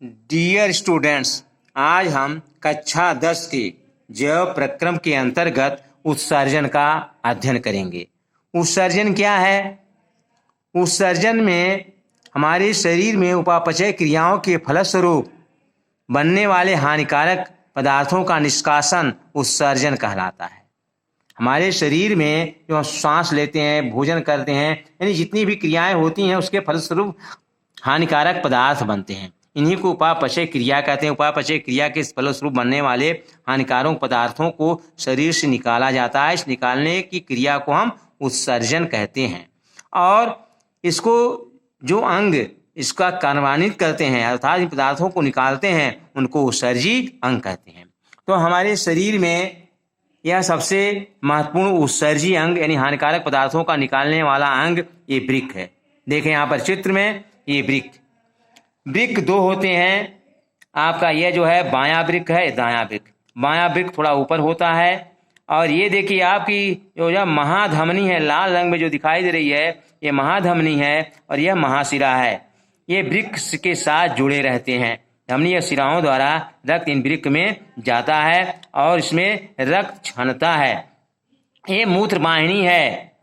Dear students, आज हम कक्षा 10 के जैव प्रक्रम के अंतर्गत उत्सर्जन का अध्ययन करेंगे। उत्सर्जन क्या है? उत्सर्जन में हमारे शरीर में उपापचय क्रियाओं के फलस्वरूप बनने वाले हानिकारक पदार्थों का निष्कासन उत्सर्जन कहलाता है। हमारे शरीर में जो सांस लेते हैं, भोजन करते हैं, यानी जितनी भी क्रियाएं होती हैं उसके फलस्वरूप हानिकारक पदार्थ बनते हैं। इन्हीं को उपापचय क्रिया कहते हैं। उपापचय क्रिया के फलस्वरूप बनने वाले हानिकारक पदार्थों को शरीर से निकाला जाता है। इस निकालने की क्रिया को हम उत्सर्जन कहते हैं। और इसको जो अंग इसका कार्यान्वित करते हैं अर्थात इन पदार्थों को निकालते हैं उनको उत्सर्जी अंग कहते हैं। तो हमारे शरीर में यह सबसे महत्वपूर्ण उत्सर्जी अंग यानी हानिकारक पदार्थों का निकालने वाला अंग ये वृक्क है। देखें यहाँ पर चित्र में, ये वृक्क दो होते हैं। आपका यह जो है बायां वृक्क है, दायां वृक्क। बायां वृक्क थोड़ा ऊपर होता है और ये देखिए आपकी जो महाधमनी है, लाल रंग में जो दिखाई दे रही है, ये महाधमनी है और यह महाशिरा है। ये वृक्क के साथ जुड़े रहते हैं। धमनी या शिराओं द्वारा रक्त इन वृक्क में जाता है और इसमें रक्त छनता है। ये मूत्र वाहिनी है।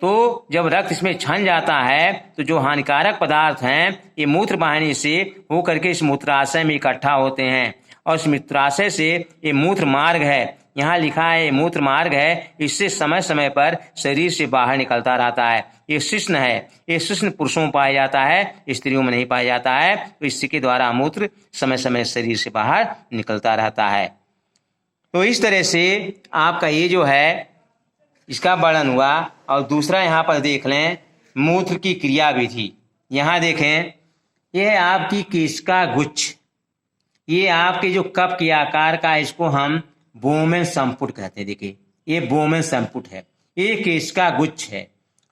तो जब रक्त इसमें छन जाता है तो जो हानिकारक पदार्थ हैं ये मूत्र वाहिनी से होकर के इस मूत्राशय में इकट्ठा होते हैं और इस मूत्राशय से ये मूत्र मार्ग है, यहाँ लिखा है ये मूत्र मार्ग है, इससे समय समय पर शरीर से बाहर निकलता रहता है। ये शिश्न है। ये शिश्न पुरुषों में पाया जाता है, स्त्रियों में नहीं पाया जाता है। तो इसके द्वारा मूत्र समय समय शरीर से बाहर निकलता रहता है। तो इस तरह से आपका ये जो है इसका वर्णन हुआ। और दूसरा यहाँ पर देख लें मूत्र की क्रिया विधि। यहाँ देखें, यह है आपकी केशिका गुच्छ। ये आपके जो कप के आकार का, इसको हम बोमेन संपुट कहते हैं। देखिए ये बोमेन संपुट है, ये केशिका गुच्छ है।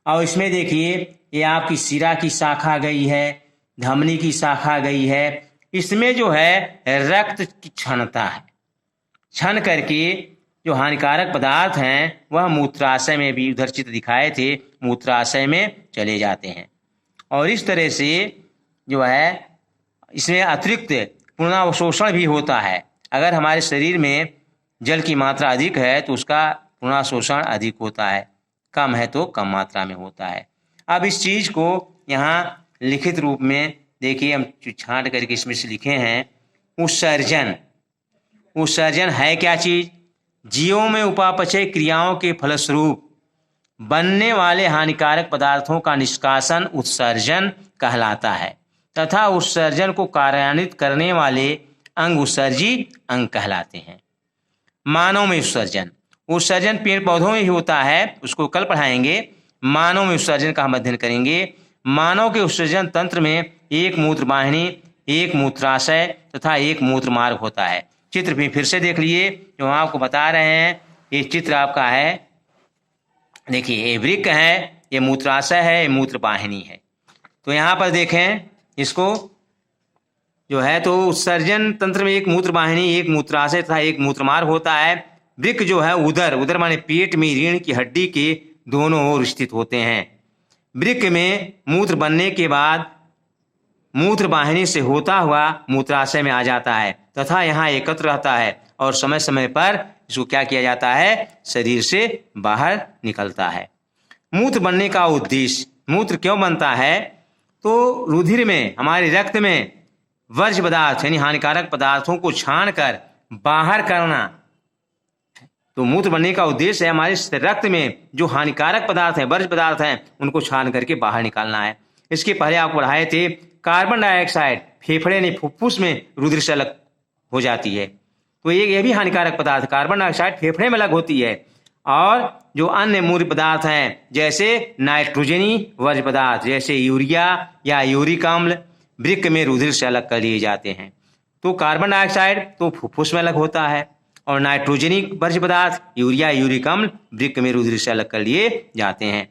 और इसमें देखिए ये आपकी शिरा की शाखा गई है, धमनी की शाखा गई है। इसमें जो है रक्त की क्षणता है। छन करके जो हानिकारक पदार्थ हैं वह मूत्राशय में भी, उधर चित्र दिखाए थे, मूत्राशय में चले जाते हैं। और इस तरह से जो है इसमें अतिरिक्त पुनर्शोषण भी होता है। अगर हमारे शरीर में जल की मात्रा अधिक है तो उसका पुनर्शोषण अधिक होता है, कम है तो कम मात्रा में होता है। अब इस चीज को यहाँ लिखित रूप में देखिए, हम छांट करके इसमें से लिखे हैं। उत्सर्जन। उत्सर्जन है क्या चीज? जीवों में उपापचय क्रियाओं के फलस्वरूप बनने वाले हानिकारक पदार्थों का निष्कासन उत्सर्जन कहलाता है तथा उत्सर्जन को कार्यान्वित करने वाले अंग उत्सर्जी अंग कहलाते हैं। मानव में उत्सर्जन। उत्सर्जन पेड़ पौधों में ही होता है, उसको कल पढ़ाएंगे। मानव में उत्सर्जन का हम अध्ययन करेंगे। मानव के उत्सर्जन तंत्र में एक मूत्र वाहिनी, एक मूत्राशय तथा एक मूत्र मार्ग होता है। चित्र भी फिर से देख लिए जो हम आपको बता रहे हैं। ये चित्र आपका है, देखिए ये वृक्क है, ये मूत्राशय है, ये मूत्र वाहिनी है। तो यहाँ पर देखें इसको जो है, तो उत्सर्जन तंत्र में एक मूत्र वाहिनी, एक मूत्राशय तथा एक मूत्रमार्ग होता है। वृक्क जो है उदर माने पेट में रीढ़ की हड्डी के दोनों ओर स्थित होते हैं। वृक्क में मूत्र बनने के बाद मूत्र वाहिनी से होता हुआ मूत्राशय में आ जाता है तथा यहाँ एकत्र रहता है और समय समय पर इसको क्या किया जाता है, शरीर से बाहर निकलता है। मूत्र बनने का उद्देश्य, मूत्र क्यों बनता है? तो रुधिर में, हमारे रक्त में वर्ज्य पदार्थ यानी हानिकारक पदार्थों को छान कर बाहर करना। तो मूत्र बनने का उद्देश्य है हमारे रक्त में जो हानिकारक पदार्थ हैं, वर्ज्य पदार्थ हैं, उनको छान करके बाहर निकालना है। इसके पहले आपको पढ़ाए थे कार्बन डाइऑक्साइड फेफड़े ने फुफ्फुस में रुधिर से अलग हो जाती है। तो ये भी हानिकारक पदार्थ, कार्बन डाइऑक्साइड फेफड़े में अलग होती है। और जो अन्य मूल पदार्थ हैं जैसे नाइट्रोजनी वर्ज्य पदार्थ जैसे यूरिया या यूरिक अम्ल वृक्क में रुधिर से अलग कर लिए जाते हैं। तो कार्बन डाइऑक्साइड तो फुफ्फुस में अलग होता है और नाइट्रोजनी वर्ज्य पदार्थ यूरिया यूरिक अम्ल वृक्क में रुधिर से अलग कर लिए जाते हैं।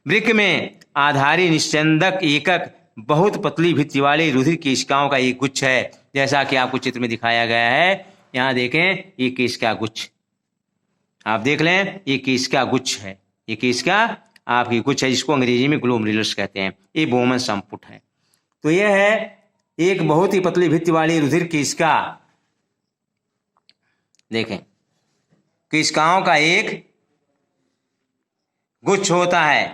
वृक्क में आधारी निस्यंदक एकक बहुत पतली भित्ति वाली रुधिर केशिकाओं का एक गुच्छ है, जैसा कि आपको चित्र में दिखाया गया है। यहाँ देखें ये केशिका गुच्छ, आप देख लें ये केशिका गुच्छ है। ये केशिका आपकी गुच्छ है जिसको अंग्रेजी में ग्लोमेरुलस कहते हैं। ये बोमेन संपुट है। तो यह है एक बहुत ही पतली भित्ति वाली रुधिर केशिका, देखें केशिकाओं का एक गुच्छ होता है।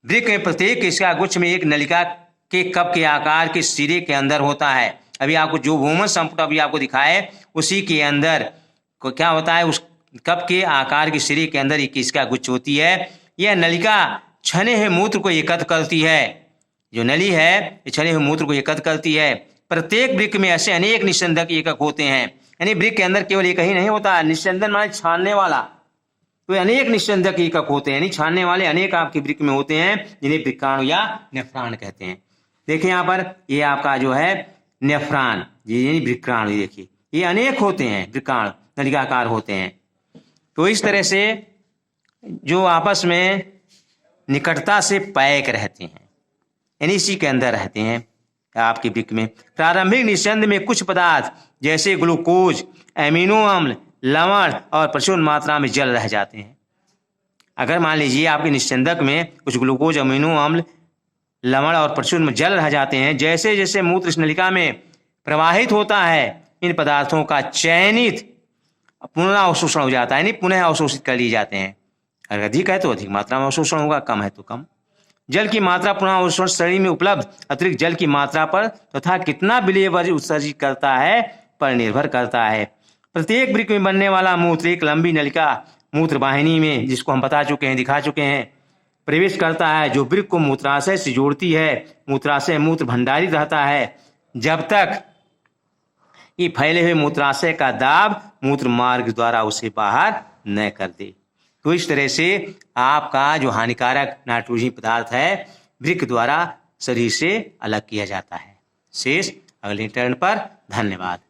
वृक्क में प्रत्येक केशिका गुच्छ में एक नलिका के कप के आकार के सिरे के अंदर होता है। अभी आपको जो भूमध्य संपुट अभी आपको दिखाए उसी के अंदर क्या होता है, उस कप के आकार के सिरे के अंदर एक केशिका गुच्छ होती है। यह नलिका छने हुए मूत्र को एकत्र करती है। जो नली है ये छने हुए मूत्र को एकत्र करती है। प्रत्येक वृक्क में ऐसे अनेक निस्यंदक एकक होते हैं, यानी वृक्क के अंदर केवल एक ही नहीं होता। निस्यंदन माने छानने वाला, तो अनेक निस्यंदक एकक होते हैं, यानी छानने वाले अनेक आपके वृक्क में होते हैं, जिन्हें वृक्काणु या नेफ्रॉन कहते हैं। देखिए यहाँ पर ये आपका जो है नेफ्रॉन, यानी वृक्काणु, देखिए ये अनेक होते हैं, वृक्काणु नलिकाकार होते हैं। तो इस तरह से जो आपस में निकटता से पैक रहते हैं, यानी इसी के अंदर रहते हैं आपके वृक्क में। प्रारंभिक निस्यंद में कुछ पदार्थ जैसे ग्लूकोज, एमिनो अम्ल, लवण और प्रचुर मात्रा में जल रह जाते हैं। अगर मान लीजिए आपके निस्यंदक में कुछ ग्लूकोज, अमीनो अम्ल, लवण और प्रचुर में जल रह जाते हैं, जैसे जैसे मूत्र इस नलिका में प्रवाहित होता है इन पदार्थों का चयनित पुनः अवशोषण हो जाता है, यानी पुनः अवशोषित कर लिए जाते हैं। अगर अधिक है तो अधिक मात्रा में अवशोषण होगा, कम है तो कम। जल की मात्रा पुनः अवशोषण शरीर में उपलब्ध अतिरिक्त जल की मात्रा पर तथा कितना विलेय वर्ज्य उत्सर्जित करता है पर निर्भर करता है। प्रत्येक वृक्क में बनने वाला मूत्र एक लंबी नलिका मूत्र वाहिनी में, जिसको हम बता चुके हैं, दिखा चुके हैं, प्रवेश करता है, जो वृक्क को मूत्राशय से जोड़ती है। मूत्राशय मूत्र भंडारित रहता है जब तक ये फैले हुए मूत्राशय का दाब मूत्र मार्ग द्वारा उसे बाहर न कर दे। तो इस तरह से आपका जो हानिकारक नाइट्रोजन पदार्थ है वृक्क द्वारा शरीर से अलग किया जाता है। शेष अगले टर्न पर। धन्यवाद।